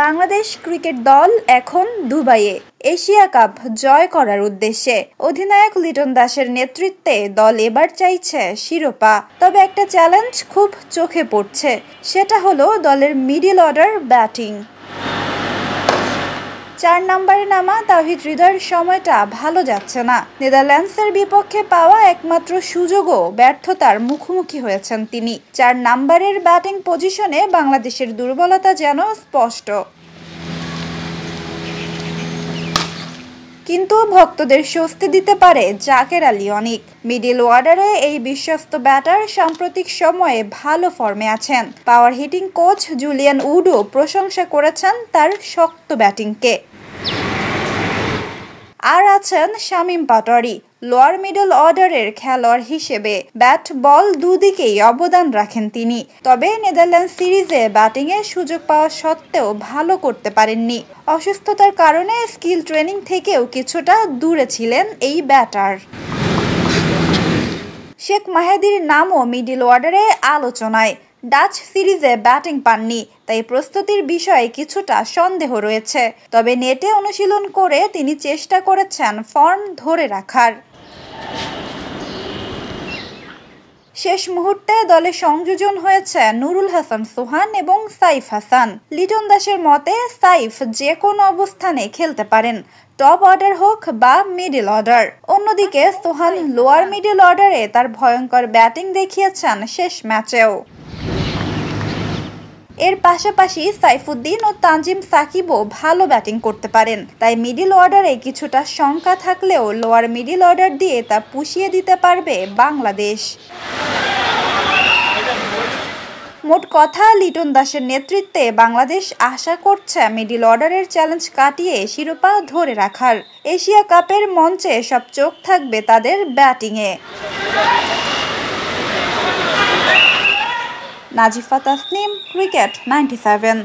Bangladesh cricket দল এখন দুবাইয়ে এশিয়া কাপ জয় করার উদ্দেশ্যে। অধিনায়ক লিটন দাসের নেতৃত্বে দল এবার চাইছে শিরোপা। তবে একটা চ্যালেঞ্জ খুব চোখে পড়ছে, সেটা হলো দলের মিডল অর্ডার ব্যাটিং। 4 নম্বরে নামা তাওহিদ হৃদয়ের সময়টা ভালো যাচ্ছে না। নেদারল্যান্ডসের বিপক্ষে পাওয়া একমাত্র সুযোগও ব্যর্থতার মুখোমুখি হয়েছেন তিনি। 4 নম্বরের ব্যাটিং পজিশনে বাংলাদেশের দুর্বলতা যেন স্পষ্ট। কিন্তু ভক্তদের স্বস্তি দিতে পারে জাকের আলী অনিক। মিডল অর্ডারে এই বিশ্বস্ত ব্যাটার সাম্প্রতিক সময়ে ভালো ফর্মে আছেন। পাওয়ার হিটিং কোচ জুলিয়ান উডও প্রশংসা করেছেন তার শক্ত ব্যাটিংকে। আর আছেন শামীম পাটোয়ারি, লোয়ার মিডল অর্ডারের খেলোয়াড় হিসেবে ব্যাট বল দুদিকেই অবদান রাখেন তিনি। তবে নেদারল্যান্ড সিরিজে ব্যাটিংয়ের সুযোগ পাওয়া সত্ত্বেও ভালো করতে পারেননি। অসুস্থতার কারণে স্কিল ট্রেনিং থেকেও কিছুটা দূরে ছিলেন এই ব্যাটার। শেখ মাহেদীর নামও মিডল অর্ডারে আলোচনায়। ডাচ সিরিজে ব্যাটিং পাননি, তাই প্রস্তুতির বিষয়ে কিছুটা সন্দেহ রয়েছে। তবে নেটে অনুশীলন করে তিনি চেষ্টা করেছেন ফর্ম ধরে রাখার। শেষ মুহূর্তে দলে সংযোজন হয়েছে নুরুল হাসান সোহান এবং সাইফ হাসান। লিটন দাসের মতে সাইফ যে কোনো অবস্থানে খেলতে পারেন, টপ অর্ডার হোক বা মিডল অর্ডার। অন্যদিকে সোহান লোয়ার মিডল অর্ডারে তার ভয়ঙ্কর ব্যাটিং দেখিয়েছেন শেষ ম্যাচেও। এর পাশাপাশি সাইফুদ্দিন ও তানজিম সাকিবও ভালো ব্যাটিং করতে পারেন, তাই মিডল অর্ডারে কিছুটা শঙ্কা থাকলেও লোয়ার মিডল অর্ডার দিয়ে তা পুষিয়ে দিতে পারবে বাংলাদেশ। মোট কথা, লিটন দাসের নেতৃত্বে বাংলাদেশ আশা করছে মিডল অর্ডারের চ্যালেঞ্জ কাটিয়ে শিরোপা ধরে রাখার। এশিয়া কাপের মঞ্চে সব চোখ থাকবে তাদের ব্যাটিংয়ে। নাজিফা তাসনিম, ক্রিকেট 97।